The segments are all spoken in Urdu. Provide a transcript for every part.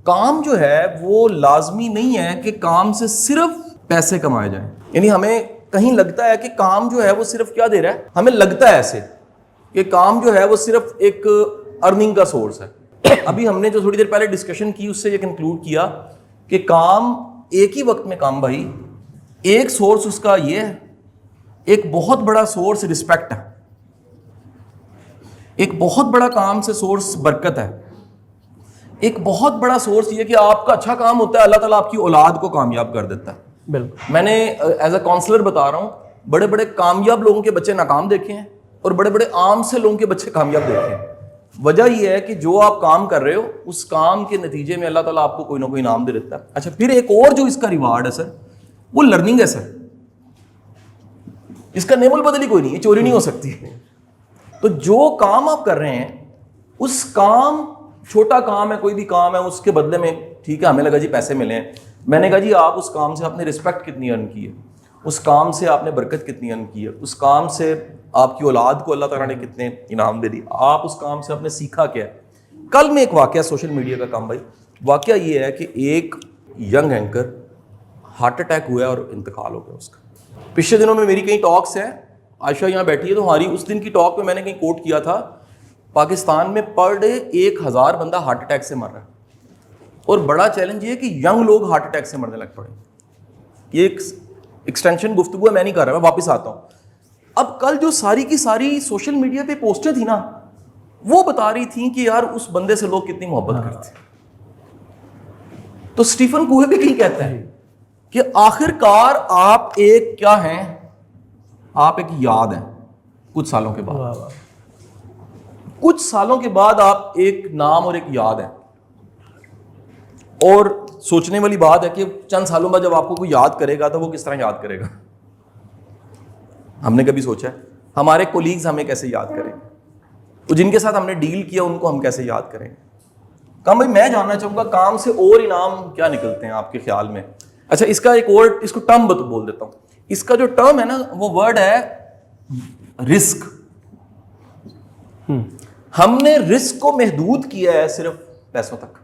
کام جو ہے وہ لازمی نہیں ہے کہ کام سے صرف پیسے کمائے جائیں. یعنی ہمیں کہیں لگتا ہے کہ کام جو ہے وہ صرف کیا دے رہا ہے, ہمیں لگتا ہے ایسے کہ کام جو ہے وہ صرف ایک ارننگ کا سورس ہے. ابھی ہم نے جو تھوڑی دیر پہلے ڈسکشن کی اس سے یہ کنکلوڈ کیا کہ کام ایک ہی وقت میں کام بھائی ایک سورس اس کا یہ ہے, ایک بہت بڑا سورس رسپیکٹ ہے, ایک بہت بڑا کام سے سورس برکت ہے, ایک بہت بڑا سورس یہ کہ آپ کا اچھا کام ہوتا ہے اللہ تعالیٰ آپ کی اولاد کو کامیاب کر دیتا ہے. بالکل. میں نے ایز اے کاؤنسلر بتا رہا ہوں, بڑے بڑے کامیاب لوگوں کے بچے ناکام دیکھے ہیں اور بڑے بڑے عام سے لوگوں کے بچے کامیاب دیکھے ہیں. وجہ یہ ہے کہ جو آپ کام کر رہے ہو اس کام کے نتیجے میں اللہ تعالیٰ آپ کو کوئی نہ کوئی انعام دے دیتا ہے. اچھا پھر ایک اور جو اس کا ریوارڈ ہے سر وہ لرننگ ہے سر. اس کا نیم البدلی کوئی نہیں ہے, چوری نہیں ہو سکتی. تو جو کام آپ کر رہے ہیں اس کام, چھوٹا کام ہے کوئی بھی کام ہے, اس کے بدلے میں ٹھیک ہے ہمیں لگا جی پیسے ملے ہیں, میں نے کہا جی آپ اس کام سے آپ نے رسپیکٹ کتنی ارن کی ہے, اس کام سے آپ نے برکت کتنی ارن کی ہے, اس کام سے آپ کی اولاد کو اللہ تعالیٰ نے کتنے انعام دے دی, آپ اس کام سے آپ نے سیکھا کیا ہے. کل میں ایک واقعہ سوشل میڈیا کا کام بھائی, واقعہ یہ ہے کہ ایک ینگ اینکر ہارٹ اٹیک ہوا ہے اور انتقال ہو گیا اس کا. پچھلے دنوں میں میری کئی ٹاکس ہیں, عائشہ یہاں بیٹھی ہے تو ہماری اس دن کی ٹاک میں نے کہیں کوٹ کیا تھا پاکستان میں پر ڈے 1000 بندہ ہارٹ اٹیک سے مر رہا ہے, اور بڑا چیلنج یہ ہے کہ ینگ لوگ ہارٹ اٹیک سے مرنے لگ پڑے. یہ ایک ایکسٹینشن گفتگو ہے, میں نہیں کر رہا, میں واپس آتا ہوں. اب کل جو ساری کی ساری سوشل میڈیا پہ پوسٹیں تھیں نا وہ بتا رہی تھیں کہ یار اس بندے سے لوگ کتنی محبت کرتے ہیں. تو اسٹیفن کوہے بھی کہیں کہتا ہے کہ آخر کار آپ ایک کیا ہیں, آپ ایک یاد ہیں کچھ سالوں کے بعد, کچھ سالوں کے بعد آپ ایک نام اور ایک یاد ہیں. اور سوچنے والی بات ہے کہ چند سالوں بعد جب آپ کو کوئی یاد کرے گا تو وہ کس طرح یاد کرے گا. ہم نے کبھی سوچا ہے ہمارے کولیگز ہمیں کیسے یاد کریں گے, تو جن کے ساتھ ہم نے ڈیل کیا ان کو ہم کیسے یاد کریں گے. کام بھائی میں جاننا چاہوں گا کام سے اور انعام کیا نکلتے ہیں آپ کے خیال میں. اچھا اس کا ایک اور اس کو ٹرم بول دیتا ہوں. اس کا جو ٹرم ہے نا وہ ورڈ ہے رسک. ہم نے رسک کو محدود کیا ہے صرف پیسوں تک,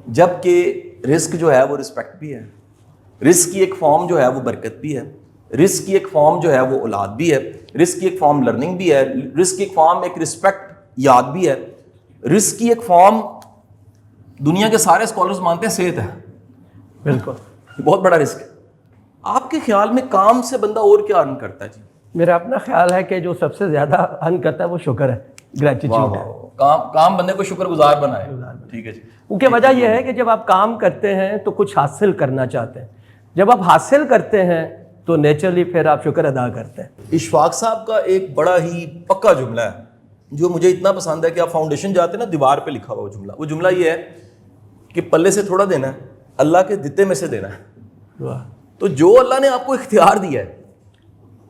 جبکہ رسک جو ہے وہ رسپیکٹ بھی ہے, رسک کی ایک فارم جو ہے وہ برکت بھی ہے, رسک کی ایک فارم جو ہے وہ اولاد بھی ہے, رسک کی ایک فارم لرننگ بھی ہے, رسک کی ایک فارم ایک رسپیکٹ یاد بھی ہے, رسک کی ایک فارم دنیا کے سارے اسکالرز مانتے ہیں صحت ہے. بالکل بہت بڑا رسک ہے. آپ کے خیال میں کام سے بندہ اور کیا ارن کرتا ہے؟ جی میرا اپنا خیال ہے کہ جو سب سے زیادہ ارن کرتا ہے وہ شکر ہے, گریٹیٹیوڈ ہے. کام بندے کو شکر گزار بنائے. ٹھیک ہے جی. کیونکہ وجہ یہ ہے کہ جب آپ کام کرتے ہیں تو کچھ حاصل کرنا چاہتے ہیں, جب آپ حاصل کرتے ہیں تو نیچرلی پھر آپ شکر ادا کرتے ہیں. اشفاق صاحب کا ایک بڑا ہی پکا جملہ ہے جو مجھے اتنا پسند ہے کہ آپ فاؤنڈیشن جاتے ہیں نا دیوار پہ لکھا ہوا وہ جملہ, وہ جملہ یہ ہے کہ پلے سے تھوڑا دینا ہے, اللہ کے دیتے میں سے دینا ہے. تو جو اللہ نے آپ کو اختیار دیا ہے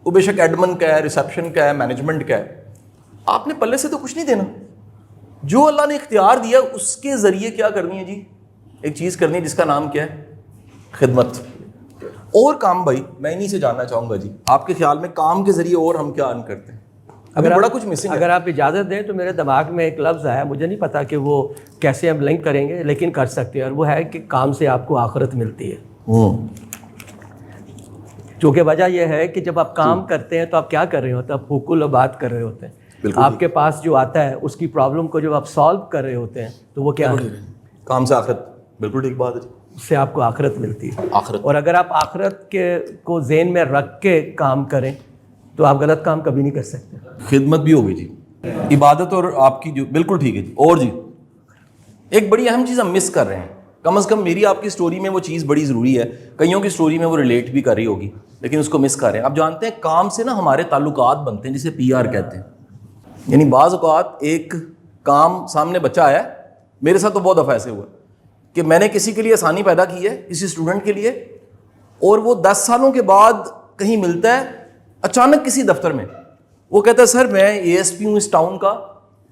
وہ بے شک ایڈمن کا ہے, ریسیپشن کا ہے, مینجمنٹ کا ہے, آپ نے پلے سے تو کچھ نہیں دینا. جو اللہ نے اختیار دیا اس کے ذریعے کیا کرنی ہے جی, ایک چیز کرنی ہے جس کا نام کیا ہے, خدمت. اور کام بھائی میں انہیں سے جاننا چاہوں گا جی آپ کے خیال میں کام کے ذریعے اور ہم کیا ارن کرتے ہیں؟ اگر بڑا کچھ مسنگ ہے. اگر آپ اجازت دیں تو میرے دماغ میں ایک لفظ آیا, مجھے نہیں پتا کہ وہ کیسے ہم لنک کریں گے لیکن کر سکتے ہیں, اور وہ ہے کہ کام سے آپ کو آخرت ملتی ہے. چونکہ وجہ یہ ہے کہ جب آپ کام کرتے ہیں تو آپ کیا کر رہے ہوتے ہیں, آپ حقوق العباد کر رہے ہوتے ہیں. آپ کے پاس جو آتا ہے اس کی پرابلم کو جب آپ سالو کر رہے ہوتے ہیں تو وہ کیا ہے, کام سے آخرت. بالکل ٹھیک بات ہے جی, اس سے آپ کو آخرت ملتی ہے. آخرت. اور اگر آپ آخرت کو ذہن میں رکھ کے کام کریں تو آپ غلط کام کبھی نہیں کر سکتے. خدمت بھی ہوگی جی, عبادت اور آپ کی جو بالکل ٹھیک ہے جی. اور جی ایک بڑی اہم چیز ہم مس کر رہے ہیں, کم از کم میری آپ کی سٹوری میں وہ چیز بڑی ضروری ہے, کئیوں کی سٹوری میں وہ ریلیٹ بھی کر رہی ہوگی لیکن اس کو مس کر رہے ہیں. آپ جانتے ہیں کام سے نا ہمارے تعلقات بنتے ہیں جسے PR کہتے ہیں. یعنی بعض اوقات ایک کام سامنے بچہ آیا, میرے ساتھ تو بہت دفعہ ایسے ہوا کہ میں نے کسی کے لیے آسانی پیدا کی ہے, کسی اسٹوڈنٹ کے لیے, اور وہ 10 سالوں کے بعد کہیں ملتا ہے اچانک کسی دفتر میں, وہ کہتا ہے سر میں ASP ہوں اس ٹاؤن کا,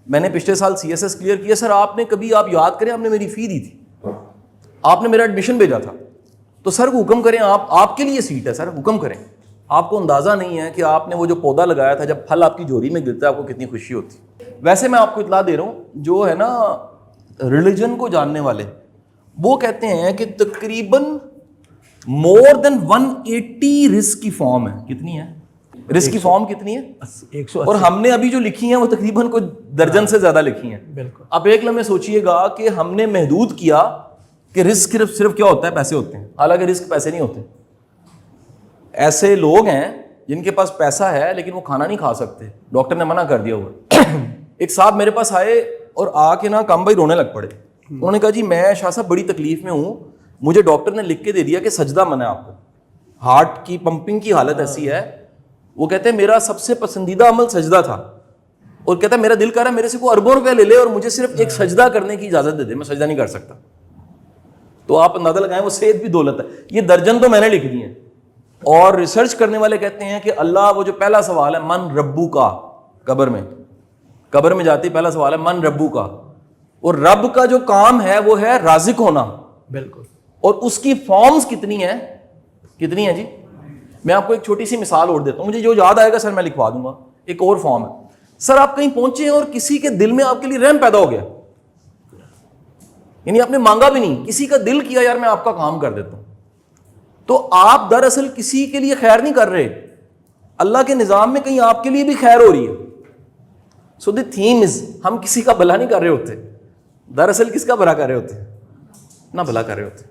میں نے پچھلے سال CSS کلیئر کیا, سر آپ نے کبھی آپ یاد کریں آپ نے میری فی دی تھی, آپ نے میرا ایڈمیشن بھیجا تھا, تو سر وہ حکم کریں آپ کے لیے سیٹ ہے سر, حکم کریں. آپ کو اندازہ نہیں ہے کہ آپ نے وہ جو پودا لگایا تھا جب پھل آپ کی جوری میں گرتا ہے آپ کو کتنی خوشی ہوتی. ویسے میں آپ کو اطلاع دے رہا ہوں جو ہے نا ریلیجن کو جاننے والے وہ کہتے ہیں کہ تقریباً مور دین 180 رزق کی فارم ہے. کتنی ہے رزق کی فارم کتنی ہے؟ 180. اور ہم نے ابھی جو لکھی ہیں وہ تقریباً کوئی درجن سے زیادہ لکھی ہیں. بالکل. اب ایک لمحے سوچئے گا کہ ہم نے محدود کیا کہ رزق صرف کیا ہوتا ہے؟ پیسے ہوتے ہیں. حالانکہ رزق پیسے نہیں ہوتے. ایسے لوگ ہیں جن کے پاس پیسہ ہے لیکن وہ کھانا نہیں کھا سکتے, ڈاکٹر نے منع کر دیا ہوا. ایک صاحب میرے پاس آئے اور آ کے نا کم بھائی رونے لگ پڑے. انہوں نے کہا جی میں شاہ صاحب بڑی تکلیف میں ہوں, مجھے ڈاکٹر نے لکھ کے دے دیا کہ سجدہ منع ہے آپ کو, ہارٹ کی پمپنگ کی حالت ایسی ہے. وہ کہتے ہیں میرا سب سے پسندیدہ عمل سجدہ تھا, اور کہتا ہے میرا دل کر رہا ہے میرے سے کوئی اربوں روپے لے لے اور مجھے صرف ایک سجدہ کرنے کی اجازت دے دے, میں سجدہ نہیں کر سکتا. تو آپ اندازہ لگائیں وہ صحت بھی دولت ہے. یہ درجن تو میں نے لکھ دی ہیں. اور ریسرچ کرنے والے کہتے ہیں کہ اللہ, وہ جو پہلا سوال ہے من ربو کا, قبر میں جاتی پہلا سوال ہے من ربو کا, اور رب کا جو کام ہے وہ ہے رازق ہونا. بالکل. اور اس کی فارمز کتنی ہیں جی؟ میں آپ کو ایک چھوٹی سی مثال اور دیتا ہوں, مجھے جو یاد آئے گا سر میں لکھوا دوں گا. ایک اور فارم ہے, سر آپ کہیں پہنچے اور کسی کے دل میں آپ کے لیے رحم پیدا ہو گیا, یعنی آپ نے مانگا بھی نہیں, کسی کا دل کیا یار میں آپ کا کام کر دیتا ہوں, تو آپ دراصل کسی کے لیے خیر نہیں کر رہے, اللہ کے نظام میں کہیں آپ کے لیے بھی خیر ہو رہی ہے. سو دی تھیم از ہم کسی کا بھلا نہیں کر رہے ہوتے, دراصل کس کا بھلا کر رہے ہوتے ہیں؟ نہ بھلا کر رہے ہوتے.